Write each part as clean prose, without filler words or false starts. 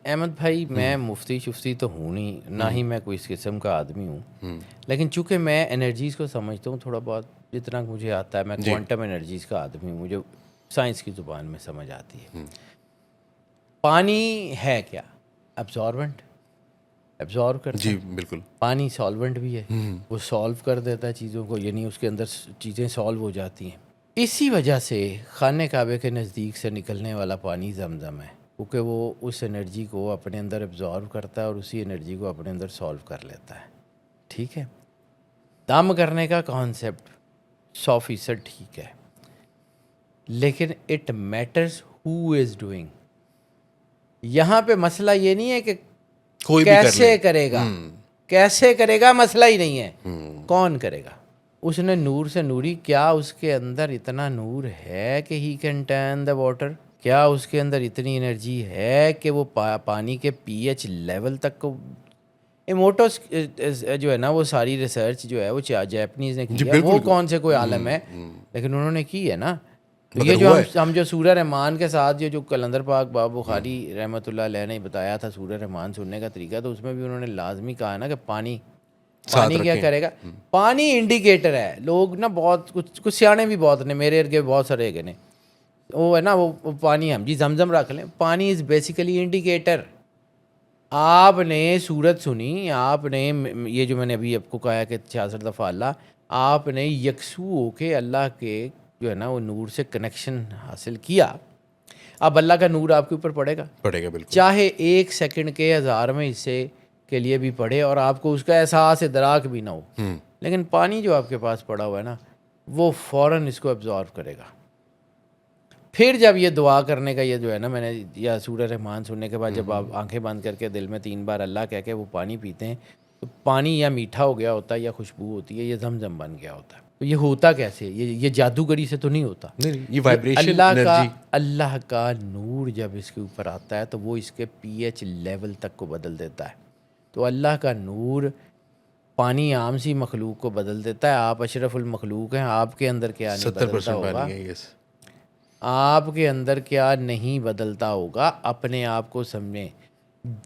अहमद भाई, मैं मुफ्ती शुफ्ती तो हूँ नहीं, ना ही मैं कोई इस किस्म का आदमी हूँ, लेकिन चूंकि मैं एनर्जीज़ को समझता हूँ थोड़ा बहुत, जितना मुझे आता है, मैं जी। क्वांटम एनर्जीज़ का आदमी हूँ, मुझे साइंस की ज़ुबान में समझ आती है। पानी है क्या? एब्जॉर्बेंट, एब्जॉर्ब करता जी है। बिल्कुल। पानी सॉल्वेंट भी है, वो सॉल्व कर देता है चीज़ों को, यानी उसके अंदर चीज़ें सॉल्व हो जाती हैं। इसी वजह से खाने काबे के नज़दीक से निकलने वाला पानी जमज़म है, क्योंकि वो उस एनर्जी को अपने अंदर एब्जॉर्व करता है और उसी एनर्जी को अपने अंदर सॉल्व कर लेता है। ठीक है, दम करने का कॉन्सेप्ट 100% ठीक है, लेकिन it matters who is doing. यहाँ पे मसला ये नहीं है कि कोई भी कर ले। कैसे करेगा, कैसे करेगा मसला ही नहीं है, कौन करेगा। उसने नूर से नूरी, क्या उसके अंदर इतना नूर है कि he can turn the water? क्या उसके अंदर इतनी एनर्जी है कि वो पानी के पीएच लेवल तक को इमोटोस जो है ना, वो सारी रिसर्च जो है वो जापानीज़ ने की जी है, वो बिल्कुल। कौन से कोई आलम है, लेकिन उन्होंने की है ना। तो मगर ये जो हुआ है। हम जो सूरह रहमान के साथ जो कलंदर पाक बाबा बुखारी रहमतुल्लाह अलैह ने बताया था सूरह रहमान सुनने का तरीका, तो उसमें भी उन्होंने लाजमी कहा ना कि पानी, साथ पानी क्या रखें। करेगा। पानी इंडिकेटर है। लोग ना बहुत कुछ सियाने भी बहुत ने, मेरे अर्गे बहुत सारे है ने, वो है ना, वो पानी हम जी जमजम रख लें, पानी इज़ बेसिकली इंडिकेटर। आपने सूरत सुनी, आपने ये जो मैंने अभी आपको कहा कि 66 दफ़ा अल्लाह, आपने यकसू होके अल्लाह के जो है ना वो नूर से कनेक्शन हासिल किया, अब अल्लाह का नूर आपके ऊपर पड़ेगा, पड़ेगा बिल्कुल। चाहे 1 सेकंड के 1000वें हिस्से के लिए भी पड़े और आपको उसका एहसास इदराक भी ना हो, लेकिन पानी जो आपके पास पड़ा हुआ है ना, वो फ़ौरन इसको एब्जॉर्व करेगा। फिर जब ये दुआ करने का ये जो है ना, मैंने या सूरह रहमान सुनने के बाद जब आप आंखें बंद करके दिल में 3 बार अल्लाह कह के वो पानी पीते हैं, तो पानी या मीठा हो गया होता है या खुशबू होती है, ये जमजम बन गया होता है। तो ये होता कैसे? ये जादूगरी से तो नहीं होता। नहीं, ये ये वाइब्रेशन एनर्जी। अल्लाह का नूर जब इसके ऊपर आता है तो वो इसके पीएच लेवल तक को बदल देता है। तो अल्लाह का नूर पानी आम सी मखलूक को बदल देता है। आप अशरफुल मखलूक हैं, आपके अंदर क्या नहीं बदलता 70% पानी होगा, है। यस। आपके अंदर क्या नहीं बदलता होगा, अपने आप को समझें।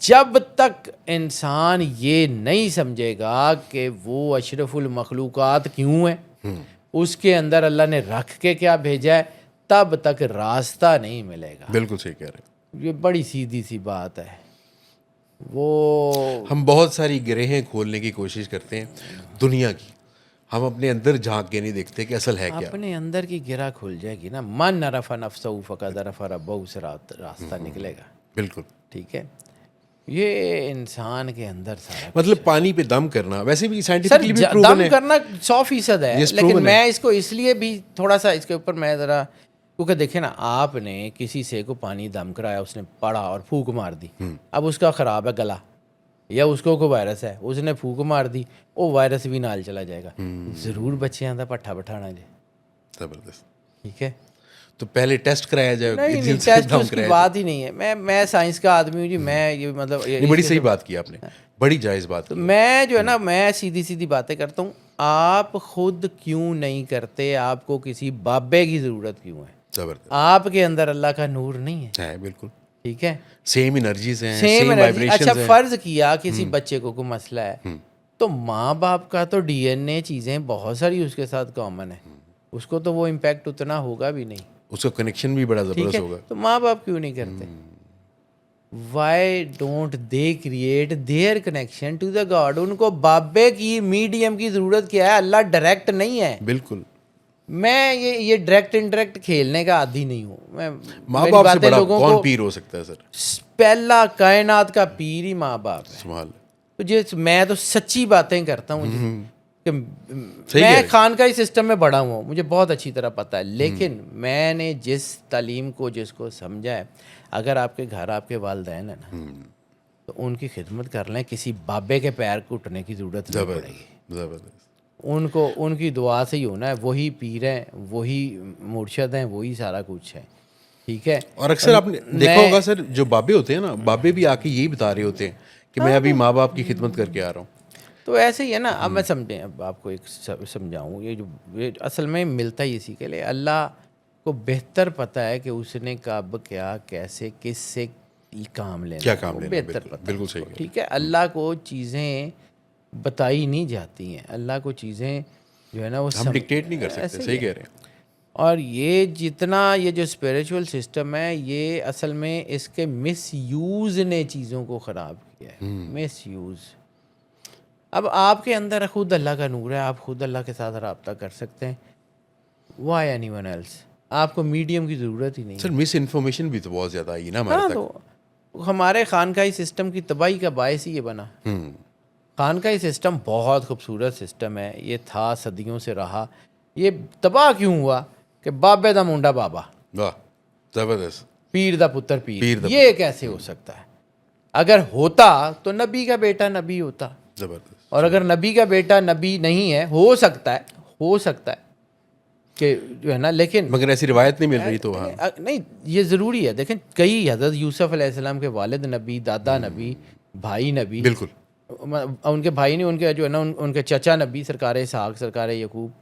जब तक इंसान ये नहीं समझेगा कि वो अशरफुल मखलूक़ात क्यों है, उसके अंदर अल्लाह ने रख के क्या भेजा है, तब तक रास्ता नहीं मिलेगा। बिल्कुल सही कह रहे हैं। ये बड़ी सीधी सी बात है। वो हम बहुत सारी गिरहें खोलने की कोशिश करते हैं दुनिया की, हम अपने अंदर झांक के नहीं देखते कि असल है क्या। अपने अंदर की गिरा खुल जाएगी ना, मन अरफा नफ्सहू फ़क़द अरफ़ा रब्बहू से रास्ता निकलेगा। बिल्कुल। ठीक है, ये इंसान के अंदर सारा कुछ मतलब है। पानी पे दम करना वैसे भी सर साइंटिफिकली भी प्रूवन दम है। करना 100% है, यस, लेकिन प्रूवन है। मैं इसको इसलिए भी थोड़ा सा इसके ऊपर मैं ज़रा, क्योंकि देखे ना, आपने किसी से को पानी दम कराया, उसने पड़ा और फूक मार दी, अब उसका ख़राब है गला, या उसको कोई वायरस है, उसने फूक मार दी, वो वायरस भी नाल चला जाएगा। ज़रूर बच्चियां दा पट्ठा बैठाना जी। जबरदस्त। ठीक है, तो पहले टेस्ट कराया जाए, नहीं नहीं, जिनसे टेस्ट दम उसकी कराया जाए। बात ही नहीं है। मैं साइंस का आदमी हूँ जी, मैं ये मतलब नहीं, इस बड़ी सही किस्म, बात की आपने, बड़ी जायज़ बात तो की है। मैं जो है ना, मैं सीधी सीधी बातें करता हूँ। आप खुद क्यों नहीं करते? आपको किसी बाबे की ज़रूरत क्यों है? जबरदस्त आपके अंदर अल्लाह का नूर नहीं है? है। बिल्कुल ठीक है, सेम एनर्जीज हैं, सेम सेम एनर्जी। अच्छा, वाइब्रेशंस हैं। फ़र्ज़ किया किसी बच्चे को कोई मसला है, तो माँ बाप का तो डीएनए चीज़ें बहुत सारी उसके साथ कॉमन है, उसको तो वो इम्पेक्ट उतना होगा भी नहीं। उसका कनेक्शन भी बड़ा ठीक ज़बरदस्त है, होगा। तो माँ बाप क्यों नहीं करते? Why don't they create their connection to the God? उनको बाबे की मीडियम की ज़रूरत क्या है? अल्लाह डायरेक्ट नहीं है। बिल्कुल। मैं ये डायरेक्ट इनडायरेक्ट खेलने का आदी नहीं हूँ मैं। माँ मेरी बाप से बातें बड़ा लोगों कौन को, पीर हो सकता है सर? पहला कायनात का पीर ही माँ बाप है। संभाल। तो ये मैं तो सच्ची बातें करता हूँ जी, कि सही कह मैं रहे खानकाही सिस्टम में बड़ा हुआ हूँ, मुझे बहुत अच्छी तरह पता है, लेकिन मैंने जिस तालीम को जिसको समझा है, अगर आपके घर आपके वालिदैन है ना, तो उनकी खिदमत कर लें, किसी बाबे के पैर घुटने की ज़रूरत नहीं पड़ेगी। जबरदस्त जबरदस्त। उनको उनकी दुआ से ही होना है, वही पीर हैं, वही मुर्शद हैं, वही सारा कुछ है। ठीक है, और अक्सर और आपने देखा होगा मैं, सर, जो बाबे होते हैं ना, बाबे भी आके यही बता रहे होते हैं कि मैं हाँ अभी माँ बाप की खिदमत करके आ रहा हूँ। तो ऐसे ही है ना। अब मैं समझें, अब आपको एक समझाऊँ, ये असल में मिलता ही इसी के लिए। अल्लाह को बेहतर पता है कि उसने कब क्या कैसे किससे काम लेना क्या है, काम वो लेना, बेहतर बिल्कुल, पता है बिल्कुल उसको, सही कह रहे ठीक है। अल्लाह को चीज़ें बताई नहीं जाती हैं, अल्लाह को चीज़ें जो है ना वो हम डिक्टेट नहीं कर सकते, ऐसे ही सही है। कह रहे हैं। और ये जितना ये जो स्पिरिचुअल सिस्टम है, ये असल में इसके मिसयूज़ ने चीज़ों को ख़राब किया है, मिसयूज़। अब आपके अंदर खुद अल्लाह का नूर है, आप खुद अल्लाह के साथ रब्ता कर सकते हैं। Why anyone else? आपको मीडियम की ज़रूरत ही नहीं सर है। मिस इन्फॉर्मेशन भी तो बहुत ज़्यादा आई ना हमारे हाँ, तक। तो हमारे खानकाही सिस्टम की तबाही का बायस ही ये बना। खानकाही सिस्टम बहुत खूबसूरत सिस्टम है, ये था सदियों से रहा। ये तबाह क्यों हुआ कि बाबे दा मुंडा बाबा, वाह, ज़बरदस्त। पीर दा पुत्र पीर, पीर दा ये कैसे हो सकता है? अगर होता तो नबी का बेटा नबी होता, ज़बरदस्त। और अगर नबी का बेटा नबी नहीं है, हो सकता है कि जो है ना, लेकिन मगर ऐसी रिवायत नहीं मिल रही तो हाँ। नहीं, ये ज़रूरी है। देखें, कई हज़रत यूसुफ अलैहिस्सलाम के वालिद नबी, दादा नबी, भाई नबी, बिल्कुल। उनके भाई नहीं, उनके जो है ना उनके चचा नबी, सरकार इसहाक, सरकार यकूब,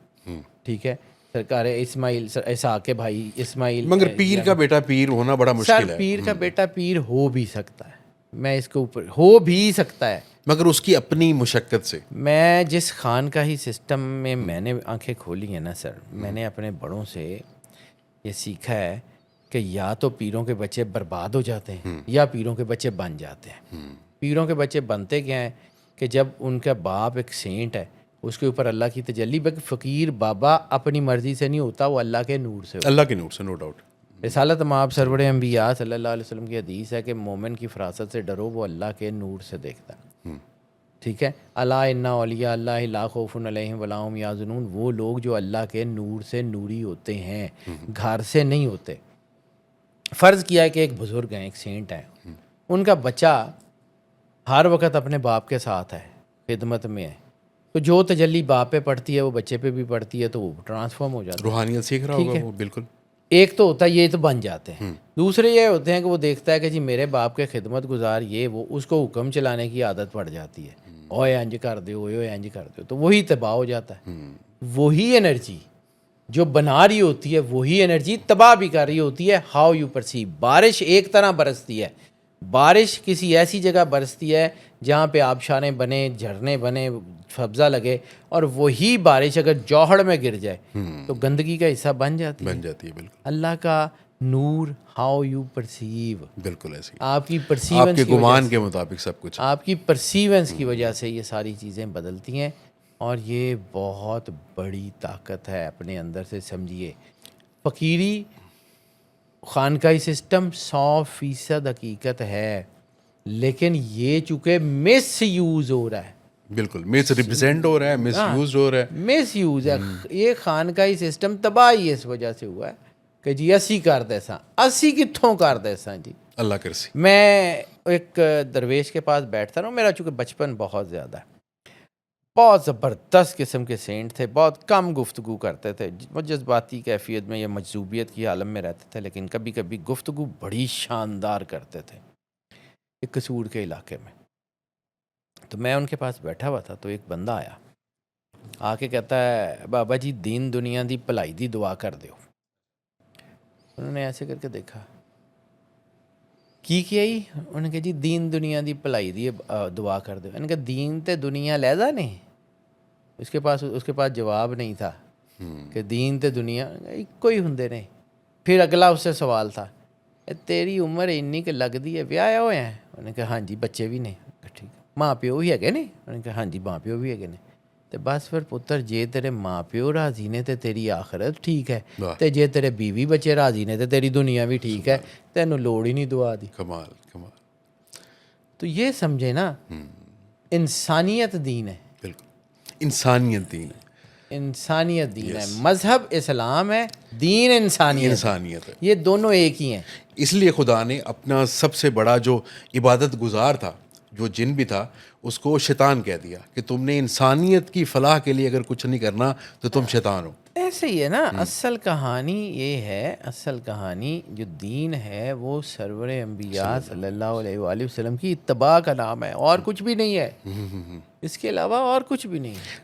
ठीक है, सरकार इस्माइल, इसहाक के भाई इस्माइल। मगर पीर का बेटा पीर होना बड़ा सर, मुश्किल है। पीर का बेटा पीर हो भी सकता है, मैं इसके ऊपर हो भी सकता है। मगर उसकी अपनी मुशक्क़त से। मैं जिस खानकाही सिस्टम में मैंने आंखें खोली हैं ना सर, मैंने अपने बड़ों से ये सीखा है कि या तो पीरों के बच्चे बर्बाद हो जाते हैं या पीरों के बच्चे बन जाते हैं। पीरों के बच्चे बनते क्या हैं कि जब उनका बाप एक सेंट है, उसके ऊपर अल्लाह की तजल्ली, बल्कि फ़कीर बाबा अपनी मर्ज़ी से नहीं होता, वो अल्लाह के नूर से होता है। अल्लाह के नूर से, नो डाउट। रिसालत माब सरवर अंबिया सल्लल्लाहु अलैहि वसल्लम की हदीस है कि मोमिन की फरासत से डरो, वो अल्लाह के नूर से देखता है, ठीक है। अला इन्ना औलिया अल्लाह ला खौफुन अलैहिम वला हुम याज़ुनून, वो लोग जो अल्लाह के नूर से नूरी होते हैं, घर से नहीं होते। फ़र्ज़ किया है कि एक बुज़ुर्ग हैं, एक सेंट हैं, उनका बच्चा हर वक्त अपने बाप के साथ है, खिदमत में है, तो जो तजल्ली बाप पे पड़ती है वो बच्चे पे भी पड़ती है, तो वो ट्रांसफॉर्म हो जाता है, रूहानियत सीख रहा ठीक होगा है। वो, बिल्कुल। एक तो होता है ये, तो बन जाते हैं। दूसरे ये होते हैं कि वो देखता है कि जी मेरे बाप के खिदमत गुजार ये वो, उसको हुक्म चलाने की आदत पड़ जाती है, ओए इंज कर दो, ओए इंज कर दो, तो वही तबाह हो जाता है। वही एनर्जी जो बना रही होती है, वही एनर्जी तबाह भी कर रही होती है। How you perceive. बारिश एक तरह बरसती है, बारिश किसी ऐसी जगह बरसती है जहाँ पे आबशारें बने, झरने बने, सब्ज़ा लगे, और वही बारिश अगर जौहड़ में गिर जाए तो गंदगी का हिस्सा बन जाती है। बिल्कुल। अल्लाह का नूर, हाउ यू परसीव, बिल्कुल ऐसे ही। आपकी परसीवेंस आपके की वजह गुमान से, के मुताबिक सब कुछ है। आपकी परसीवेंस की वजह से ये सारी चीज़ें बदलती हैं, और ये बहुत बड़ी ताकत है, अपने अंदर से समझिए। फ़कीरी खानकाही सिस्टम 100% हकीकत है, लेकिन ये चूँकि मिस यूज़ हो रहा है, बिल्कुल मिस रिप्रेजेंट हो रहा है, मिस यूज हो रहा है। मिस यूज़ है। ये खानकाही सिस्टम तबाही इस वजह से हुआ है कि जी असी कर देसा, असी कित्थों कर देसा जी। अल्लाह करसी। मैं एक दरवेश के पास बैठता रहा, मेरा चूँकि बचपन बहुत ज़्यादा है, बहुत ज़बरदस्त किस्म के सेंट थे, बहुत कम गुफ्तगू करते थे, बहुत जज्बाती कैफियत में या मजजूबियत की आलम में रहते थे, लेकिन कभी कभी गुफ्तगू बड़ी शानदार करते थे, एक कसूर के इलाके में। तो मैं उनके पास बैठा हुआ था, तो एक बंदा आया, आके कहता है बाबा जी दीन दुनिया दी भलाई दी दुआ कर दो। उन्होंने ऐसे करके देखा, की किया ही, उन्होंने कहा जी दीन दुनिया दी भलाई दी दुआ कर दो। उन्होंने कहा दीन ते दुनिया लैदा नहीं, उसके पास जवाब नहीं था कि दीन ते दुनिया इक्को ही हुंदे ने। फिर अगला उससे सवाल था, तेरी उम्र इन्नी कि लगती है, ब्याह होया है? उन्होंने कहा हाँ जी बच्चे भी ने। ठीक, माँ प्यो भी है ने? उन्होंने कहा हाँ जी माँ प्यो भी है ने। तो बस फिर पुत्र जे तेरे माँ प्यो राजी ने तो तेरी आखिरत ठीक है, तो जे तेरे बीवी बच्चे राजी ने तो तेरी दुनिया भी ठीक है, तेनों लोड़ ही नहीं दुआ दी। कमाल कमाल। तो ये समझे ना, इंसानियत दीन है, बिल्कुल इंसानियत दीन है, इंसानियत दीन है। मजहब इस्लाम है, दीन इंसानियत है। ये दोनों एक ही हैं। इसलिए खुदा ने अपना सबसे बड़ा जो इबादत गुजार था, जो जिन भी था, उसको शैतान कह दिया कि तुमने इंसानियत की फलाह के लिए अगर कुछ नहीं करना तो तुम शैतान हो। ऐसे ही है ना। असल कहानी ये है, असल कहानी जो दीन है वो सरवर अंबिया सल्लल्लाहु अलैहि वसल्लम की इत्तबा का नाम है, और कुछ भी नहीं है, इसके अलावा और कुछ भी नहीं है।